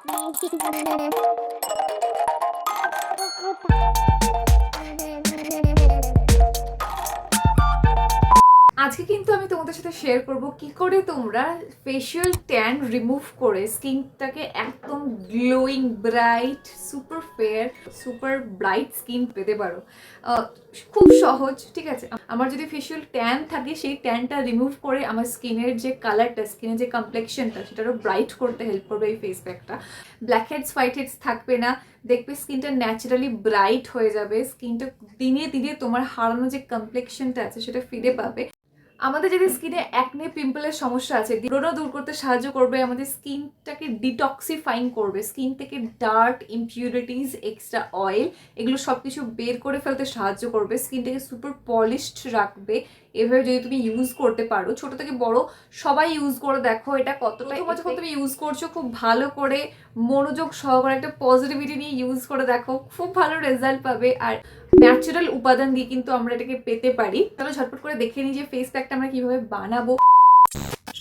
আজকে কিন্তু আমি তোমাদের সাথে শেয়ার করব কি করে তোমরা ফেশিয়াল ট্যান রিমুভ করে স্কিনটাকে একদম glowing bright super fair super bright skin পেতে পারো। খুব সহজ, ঠিক আছে। আমার যদি ফেশিয়াল ট্যান থাকে সেই ট্যানটা রিমুভ করে আমার স্কিনের যে কালারটা, স্কিনের যে কমপ্লেকশনটা সেটারও ব্রাইট করতে হেল্প করবে এই ফেস প্যাকটা। ব্ল্যাক হেডস হোয়াইট হেডস থাকবে না, দেখবে স্কিনটা ন্যাচারালি ব্রাইট হয়ে যাবে। স্কিনটা দিনে দিনে তোমার হারানো যে কমপ্লেকশনটা আছে সেটা ফিরে পাবে। আমাদের যদি স্কিনে অ্যাকনে পিম্পলের সমস্যা আছে, ব্রণ দূর করতে সাহায্য করবে, আমাদের স্কিনটাকে ডিটক্সিফাইং করবে, স্কিন থেকে ডার্ট, ইমপিউরিটিস, এক্সট্রা অয়েল এগুলো সব কিছু বের করে ফেলতে সাহায্য করবে, স্কিনটাকে সুপার পলিশড রাখবে। এভাবে যদি তুমি ইউজ করতে পারো, ছোট থেকে বড় সবাই ইউজ করে দেখো এটা কতটা। যখন তুমি ইউজ করছো খুব ভালো করে মনোযোগ সহকারে একটা পজিটিভিটি নিয়ে ইউজ করে দেখো, খুব ভালো রেজাল্ট পাবে। আর ন্যাচারাল উপাদান দিয়ে কিন্তু আমরা এটাকে পেতে পারি। তাহলে ঝটপট করে দেখে নিই যে ফেস প্যাকটা আমরা কিভাবে বানাবো।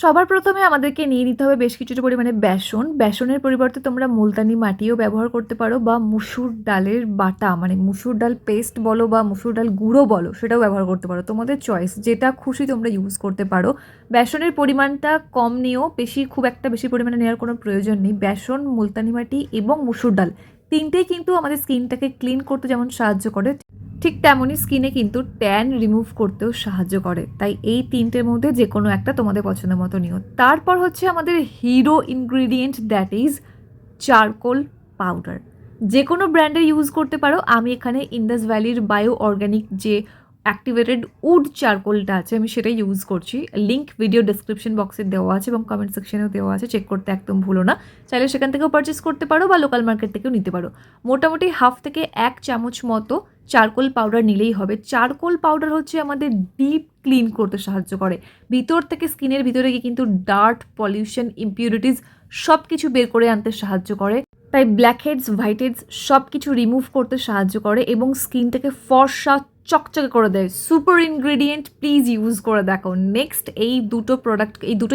সবার প্রথমে আমাদেরকে নিয়ে নিতে হবে বেশ কিছুটা পরিমাণে বেসন। বেসনের পরিবর্তে তোমরা মুলতানি মাটিও ব্যবহার করতে পারো, বা মুসুর ডালের বাটা মানে মুসুর ডাল পেস্ট বলো বা মুসুর ডাল গুঁড়ো বলো সেটাও ব্যবহার করতে পারো, তোমাদের চয়েস, যেটা খুশি তোমরা ইউজ করতে পারো। বেসনের পরিমাণটা কম নিও, খুব একটা বেশি পরিমাণে নেওয়ার কোনো প্রয়োজন নেই। বেসন, মুলতানি মাটি এবং মুসুর ডাল তিনটেই কিন্তু আমাদের স্কিনটাকে ক্লিন করতে যেমন সাহায্য করে, ঠিক তেমনই স্কিনে কিন্তু ট্যান রিমুভ করতেও সাহায্য করে। তাই এই তিনটের মধ্যে যে কোনো একটা তোমাদের পছন্দ মতো নিও। তারপর হচ্ছে আমাদের hero ingredient, that is charcoal powder. যে কোনো ব্র্যান্ডের ইউজ করতে পারো। আমি এখানে ইন্ডাস ভ্যালির বায়ো অর্গ্যানিক যে অ্যাক্টিভেটেড উড চারকোলটা আছে আমি সেটাই ইউজ করছি। লিঙ্ক ভিডিও ডেসক্রিপশন বক্সে দেওয়া আছে এবং কমেন্ট সেকশনেও দেওয়া আছে, চেক করতে একদম ভুলো না। চাইলে সেখান থেকেও পারচেস করতে পারো বা লোকাল মার্কেট থেকেও নিতে পারো। মোটামুটি হাফ থেকে 1 চামচ মতো চারকোল পাউডার নিলেই হবে। চারকোল পাউডার হচ্ছে আমাদের ডিপ ক্লিন করতে সাহায্য করে, ভিতর থেকে স্কিনের ভিতরে গিয়ে কিন্তু ডার্ট, পলিউশন, ইমপিউরিটিস সব কিছু বের করে আনতে সাহায্য করে। তাই ব্ল্যাক হেডস, হোয়াইট হেডস সব কিছু রিমুভ করতে সাহায্য করে এবং স্কিনটাকে ফর্সা চকচকে করে দেয়। সুপার ইনগ্রেডিয়েন্ট, প্লিজ ইউজ করে দেখো। নেক্সট এই দুটো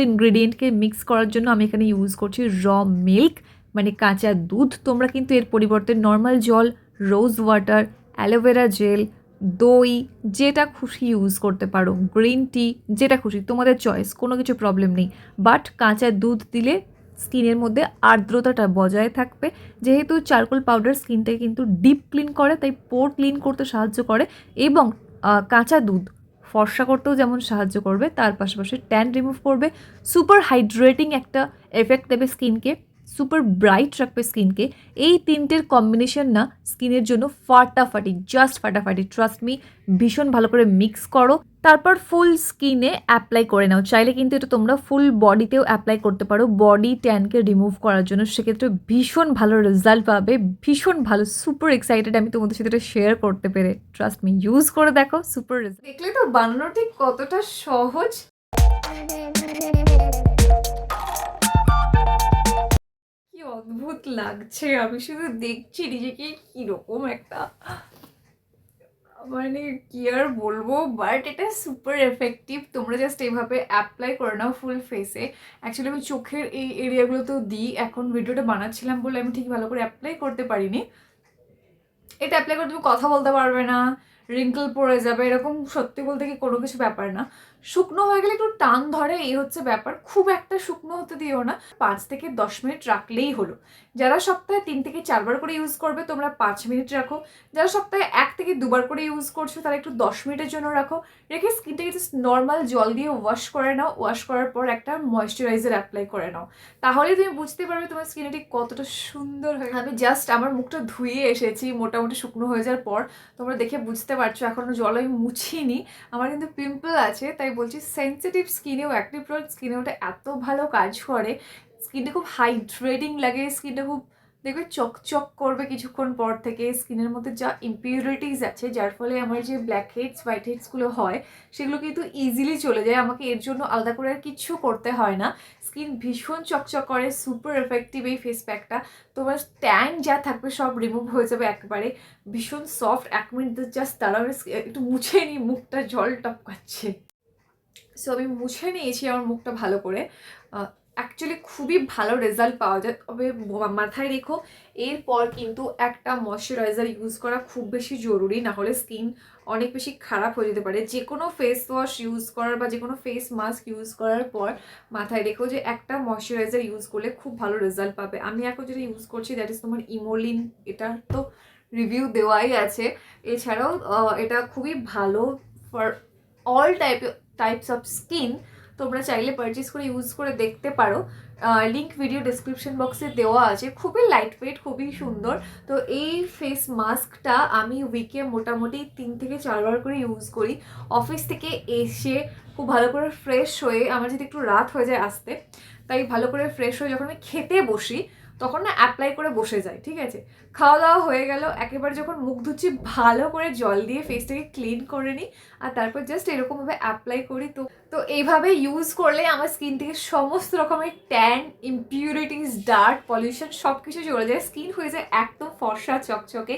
ইনগ্রেডিয়েন্টকে মিক্স করার জন্য আমি এখানে ইউজ করছি র মিল্ক মানে কাঁচা দুধ। তোমরা কিন্তু এর পরিবর্তে নর্মাল জল, রোজ ওয়াটার, অ্যালোভেরা জেল, দই যেটা খুশি ইউজ করতে পারো, গ্রিন টি যেটা খুশি, তোমাদের চয়েস, কোনো কিছু প্রবলেম নেই। বাট কাঁচা দুধ দিলে স্কিনের মধ্যে আর্দ্রতাটা বজায় থাকবে। যেহেতু চারকোল পাউডার স্কিনটাকে কিন্তু ডিপ ক্লিন করে, তাই পোর ক্লিন করতে সাহায্য করে এবং কাঁচা দুধ ফর্সা করতেও যেমন সাহায্য করবে, তার পাশাপাশি ট্যান রিমুভ করবে, সুপার হাইড্রেটিং একটা এফেক্ট দেবে স্কিনকে, সুপার ব্রাইট রাখবে স্কিনকে। এই তিনটের কম্বিনেশন না স্কিনের জন্য ফাটাফাটি, জাস্ট ফাটাফাটি, ট্রাস্ট মি। ভীষণ ভালো করে মিক্স করো, তারপর ফুল স্কিনে অ্যাপ্লাই করে নাও। চাইলে কিন্তু এটা তোমরা ফুল বডিতেও অ্যাপ্লাই করতে পারো বডি ট্যানকে রিমুভ করার জন্য, সেক্ষেত্রে ভীষণ ভালো রেজাল্ট পাবে, ভীষণ ভালো। সুপার এক্সাইটেড আমি তোমাদের সাথে এটা শেয়ার করতে পেরে। ট্রাস্ট মি, ইউজ করে দেখো, সুপার রেজাল্ট। দেখলে তো বানানো ঠিক কতটা সহজ। কি অদ্ভুত লাগছে, আমি শুধু দেখছি নিজেকে কিরকম একটা, মানে কি আর বলবো। বাট এটা সুপার এফেক্টিভ। তোমরা জাস্ট এইভাবে অ্যাপ্লাই করে নাও ফুল ফেসে। অ্যাকচুয়ালি আমি চোখের এই এরিয়াগুলোতেও দিই, এখন ভিডিওটা বানাচ্ছিলাম বলে আমি ঠিক ভালো করে অ্যাপ্লাই করতে পারিনি। এটা অ্যাপ্লাই করে তুমি কথা বলতে পারবে না, রিঙ্কল পড়ে যাবে, এরকম সত্যি বলতে কি কোনো কিছু ব্যাপার না। শুকনো হয়ে গেলে একটু টান ধরে, এই হচ্ছে ব্যাপার। খুব একটা শুকনো হতে দিও না, 5 থেকে 10 মিনিট রাখলেই হলো। যারা সপ্তাহে 3 থেকে 4 বার করে ইউজ করবে তোমরা 5 মিনিট রাখো। যারা সপ্তাহে 1 থেকে 2 বার করে ইউজ করছো তারা একটু 10 মিনিটের জন্য রাখো। রেখে স্কিনটাকে জাস্ট নর্মাল জল দিয়ে ওয়াশ করে নাও। ওয়াশ করার পর একটা ময়েশ্চারাইজার অ্যাপ্লাই করে নাও, তাহলে তুমি বুঝতে পারবে তোমার স্কিনটা ঠিক কতটা সুন্দর হয়। আমি জাস্ট আমার মুখটা ধুয়ে এসেছি মোটামুটি শুকনো হয়ে যাওয়ার পর, তোমরা দেখে বুঝতে পারছো এখনও জল আমি মুছিনি। আমার কিন্তু পিম্পল আছে, তাই বলছি সেন্সিটিভ স্কিনেও, অ্যাক্টিভ প্রোন স্কিনেও ওটা এত ভালো কাজ করে। স্কিনটা খুব হাইড্রেটিং লাগে, স্কিনটা খুব দেখবে চকচক করবে কিছুক্ষণ পর থেকে। স্কিনের মধ্যে যা ইমপিউরিটিস আছে যার ফলে আমার যে ব্ল্যাক হেডস, হোয়াইট হেডসগুলো হয় সেগুলো কিন্তু ইজিলি চলে যায়। আমাকে এর জন্য আলাদা করে আর কিচ্ছু করতে হয় না। স্কিন ভীষণ চকচক করে, সুপার এফেক্টিভ এই ফেস প্যাকটা। তোমার ট্যান যা থাকবে সব রিমুভ হয়ে যাবে একবারে। ভীষণ সফট, 1 মিনিট জাস্ট তারা একটু মুছে নিই, মুখটা জল টপকাচ্ছে। সো আমি মুছে নিয়েছি আমার মুখটা ভালো করে। অ্যাকচুয়ালি খুবই ভালো রেজাল্ট পাওয়া যায়। তবে মাথায় রেখো এরপর কিন্তু একটা ময়শ্চারাইজার ইউজ করা খুব বেশি জরুরি, না হলে স্কিন অনেক বেশি খারাপ হয়ে যেতে পারে। যে কোনো ফেস ওয়াশ ইউজ করার বা যে কোনো ফেস মাস্ক ইউজ করার পর মাথায় রেখো যে একটা ময়শ্চারাইজার ইউজ করলে খুব ভালো রেজাল্ট পাবে। আমি এখন যেটা ইউজ করছি দ্যাট ইজ তোমার ইমোলিন, এটা তো রিভিউ দেওয়াই আছে। এছাড়াও এটা খুবই ভালো for all types of skin. তোমরা চাইলে পারচেস করে ইউজ করে দেখতে পারো, লিঙ্ক ভিডিও ডিসক্রিপশন বক্সে দেওয়া আছে। খুবই লাইট ওয়েট, খুবই সুন্দর। তো এই ফেস মাস্কটা আমি উইকে মোটামুটি 3 থেকে 4 বার করে ইউজ করি। অফিস থেকে এসে খুব ভালো করে ফ্রেশ হয়ে, আমার যদি একটু রাত হয়ে যায় আসতে, তাই ভালো করে ফ্রেশ হয়ে যখন আমি খেতে বসি তখন না অ্যাপ্লাই করে বসে যাই, ঠিক আছে। খাওয়া দাওয়া হয়ে গেল, একেবারে যখন মুখ ধুচ্ছি ভালো করে জল দিয়ে ফেসটাকে ক্লিন করে নিই, আর তারপর জাস্ট এরকমভাবে অ্যাপ্লাই করি। তো তো এইভাবে ইউজ করলে আমার স্কিন থেকে সমস্ত রকমের ট্যান, ইমপিউরিটিস, ডার্ট, পলিউশন সব কিছু চলে যায়। স্কিন হয়ে যায় একদম ফর্সা, চকচকে,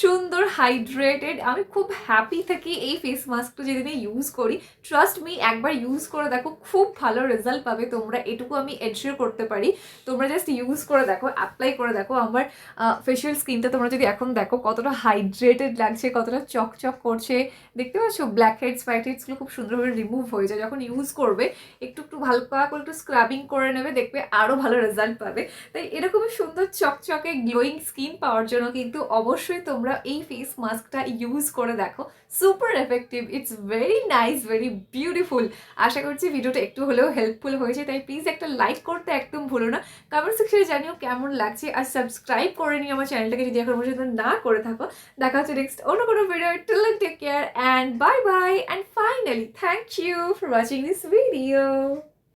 সুন্দর, হাইড্রেটেড। আমি খুব হ্যাপি থাকি এই ফেস মাস্কটা যেদিনে ইউজ করি। ট্রাস্ট মি, একবার ইউজ করে দেখো, খুব ভালো রেজাল্ট পাবে তোমরা, এটুকু আমি এনশিওর করতে পারি। তোমরা জাস্ট ইউজ করে দেখো, অ্যাপ্লাই করে দেখো। আমার ফেশিয়াল স্কিনটা তোমরা যদি এখন দেখো কতটা হাইড্রেটেড লাগছে, কতটা চকচক করছে, দেখতে পাচ্ছ? ব্ল্যাক হেডস, হোয়াইট হেডসগুলো খুব সুন্দরভাবে রিমুভ হয়ে যায় যখন ইউজ করবে। একটু একটু হালকা করে একটু স্ক্রাবিং করে নেবে, দেখবে আরও ভালো রেজাল্ট পাবে। তাই এরকমই সুন্দর চকচকে গ্লোয়িং স্কিন পাওয়ার জন্য কিন্তু অবশ্যই তোমরা এই ফেস মাস্কটা ইউজ করে দেখো। Super effective, it's very nice, very beautiful. আশা করছি ভিডিওটা একটু হলেও হেল্পফুল হয়েছে। তাই প্লিজ একটা লাইক করতে একদম ভুলো না। কমেন্ট সেকশনে জানিও কেমন লাগছে, আর সাবস্ক্রাইব করে নিও আমার চ্যানেলটাকে যদি এখন পর্যন্ত না করে থাকো। দেখা হচ্ছে নেক্সট অন্য কোনো video. Till then take care and bye bye, and finally thank you for watching this video.